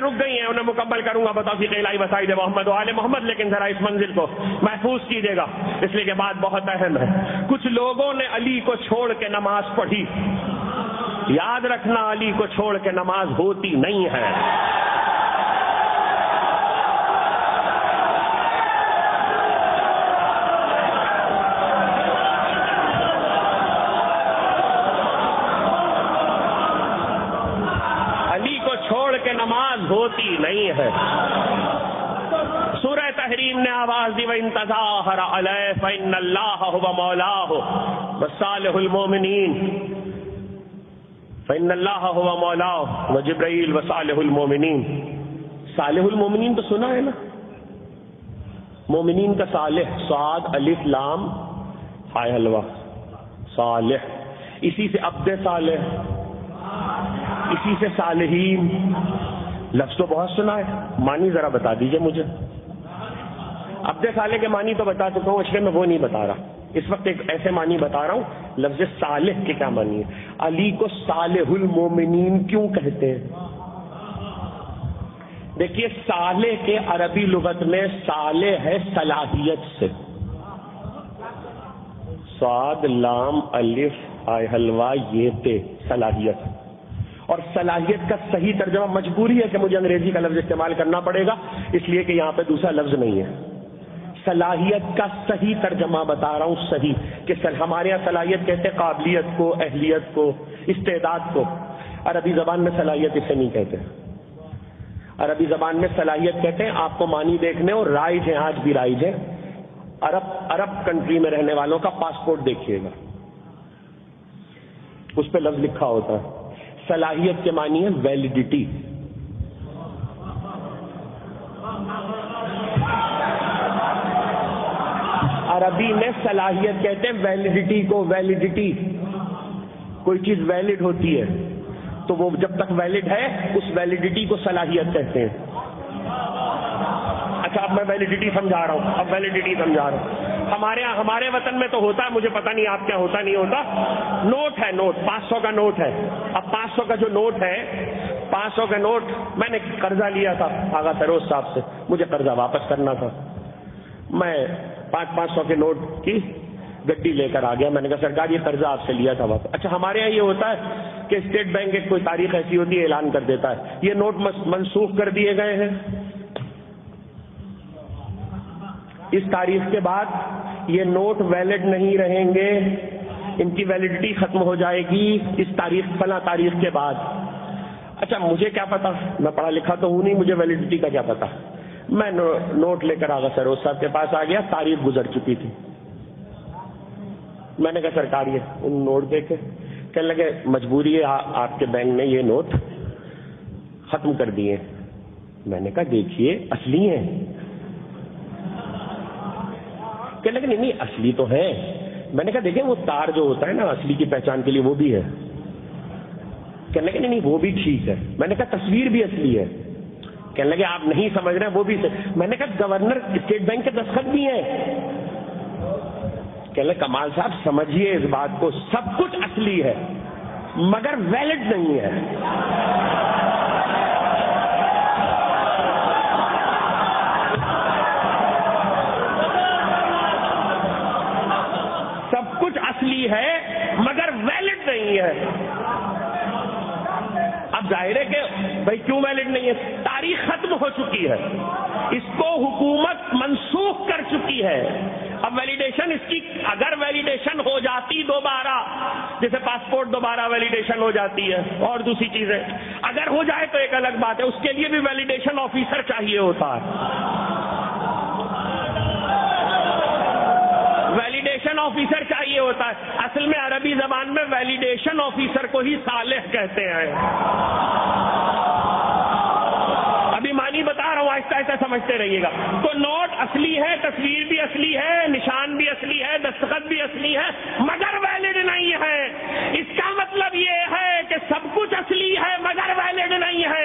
رک گئی ہیں، انہیں مکمل کروں گا بتوفیق الہی وسائد محمد و آل محمد، لیکن ذرا اس منزل کو محفوظ کیجیے گا اس لیے کہ بات بہت اہم ہے۔ کچھ لوگوں نے علی کو چھوڑ کے نماز پڑھی، یاد رکھنا علی کو چھوڑ کے نماز ہوتی نہیں ہے۔ نماز ہوتی نہیں ہے۔ سورہ تحریم نے آواز دی وَإِن تَظَاهَرَ عَلَيْهِ فَإِنَّ اللَّهَ هُوَ مَوْلَاهُ وَصَالِحُ الْمُؤْمِنِينَ فَإِنَّ اللَّهَ هُوَ مَوْلَاهُ وَجِبْرَائِيلُ وَصَالِحُ الْمُؤْمِنِينَ۔ صالح المومنین تو سنا ہے نا، مومنین کا صالح، صاد الف لام ہائے حلوہ، صالح، اسی سے عبد صالح، اسی سے صالحین، لفظ تو بہت سنا ہے، معنی ذرا بتا دیجئے مجھے۔ عبد صالح کے معنی تو بتا چکا ہوں، اس لیے میں وہ نہیں بتا رہا، اس وقت ایک ایسے معنی بتا رہا ہوں لفظ صالح کے کیا معنی ہے۔ علی کو صالح المومنین کیوں کہتے ہیں؟ دیکھیے صالح کے عربی لغت میں صالح ہے صلاحیت سے، صاد لام الف ہائے حلوہ یہ تے، صلاحیت، اور صلاحیت کا صحیح ترجمہ مجبوری ہے کہ مجھے انگریزی کا لفظ استعمال کرنا پڑے گا اس لیے کہ یہاں پہ دوسرا لفظ نہیں ہے۔ صلاحیت کا صحیح ترجمہ بتا رہا ہوں، صحیح کہ ہمارے یہاں صلاحیت کہتے ہیں قابلیت کو، اہلیت کو، استعداد کو، عربی زبان میں صلاحیت اسے نہیں کہتے۔ عربی زبان میں صلاحیت کہتے ہیں آپ کو معنی دیکھنے، اور رائج ہیں، آج بھی رائج ہے، عرب کنٹری میں رہنے والوں کا پاسپورٹ دیکھیے گا، اس پہ لفظ لکھا ہوتا ہے۔ صلاحیت کے معنی ہے ویلیڈیٹی، عربی میں صلاحیت کہتے ہیں ویلیڈیٹی کو، ویلیڈیٹی، کوئی چیز ویلڈ ہوتی ہے تو وہ جب تک ویلڈ ہے اس ویلیڈیٹی کو صلاحیت کہتے ہیں۔ اچھا اب میں ویلیڈیٹی سمجھا رہا ہوں، اب ویلیڈیٹی سمجھا رہا ہوں۔ ہمارے وطن میں تو ہوتا ہے، مجھے پتہ نہیں آپ کیا ہوتا نہیں ہوتا، نوٹ ہے، نوٹ 500 کا نوٹ ہے۔ اب 500 کا جو نوٹ ہے، 500 کا نوٹ، میں نے قرضہ لیا تھا آغا فیروز صاحب سے، مجھے قرضہ واپس کرنا تھا، میں 500 کے نوٹ کی گڈی لے کر آ گیا، میں نے کہا سرکار یہ قرضہ آپ سے لیا تھا واپس۔ اچھا ہمارے یہاں یہ ہوتا ہے کہ اسٹیٹ بینک ایک کوئی تاریخ ایسی ہوتی ہے اعلان کر دیتا ہے یہ نوٹ منسوخ کر دیے گئے ہیں، اس تاریخ کے بعد یہ نوٹ ویلڈ نہیں رہیں گے، ان کی ویلڈیٹی ختم ہو جائے گی اس تاریخ فلاں تاریخ کے بعد۔ اچھا مجھے کیا پتا، میں پڑھا لکھا تو ہوں نہیں، مجھے ویلڈیٹی کا کیا پتا۔ میں نوٹ لے کر آغا سروز صاحب کے پاس آ گیا، تاریخ گزر چکی تھی۔ میں نے کہا سرکار یہ ان نوٹ دیکھے، کہنے لگے مجبوری ہے آپ کے بینک نے یہ نوٹ ختم کر دیے۔ میں نے کہا دیکھیے اصلی ہیں، کہنے لگے نہیں اصلی تو ہے۔ میں نے کہا دیکھیں وہ تار جو ہوتا ہے نا اصلی کی پہچان کے لیے وہ بھی ہے، کہنے لگے نہیں وہ بھی ٹھیک ہے۔ میں نے کہا تصویر بھی اصلی ہے، کہنے لگے آپ نہیں سمجھ رہے وہ بھی سے۔ میں نے کہا گورنر اسٹیٹ بینک کے دستخط بھی ہیں، کہنے لگے کمال صاحب سمجھیے اس بات کو، سب کچھ اصلی ہے مگر ویلڈ نہیں ہے۔ سب کچھ اصلی ہے مگر ویلڈ نہیں ہے۔ اب ظاہر ہے کہ بھائی کیوں ویلڈ نہیں ہے، تاریخ ختم ہو چکی ہے، اس کو حکومت منسوخ کر چکی ہے۔ اب ویلیڈیشن اس کی اگر ویلیڈیشن ہو جاتی دوبارہ، جیسے پاسپورٹ دوبارہ ویلیڈیشن ہو جاتی ہے اور دوسری چیزیں اگر ہو جائے تو ایک الگ بات ہے، اس کے لیے بھی ویلیڈیشن آفیسر چاہیے ہوتا ہے، ویلیڈیشن آفیسر چاہیے ہوتا ہے۔ اصل میں عربی زبان میں ویلیڈیشن آفیسر کو ہی صالح کہتے ہیں۔ ابھی معنی بتا رہا ہوں، آہستہ آہستہ سمجھتے رہیے گا۔ تو نوٹ اصلی ہے، تصویر بھی اصلی ہے، نشان بھی اصلی ہے، دستخط بھی اصلی ہے مگر ویلڈ نہیں ہے۔ اس کا مطلب یہ ہے کہ سب کچھ اصلی ہے مگر ویلڈ نہیں ہے۔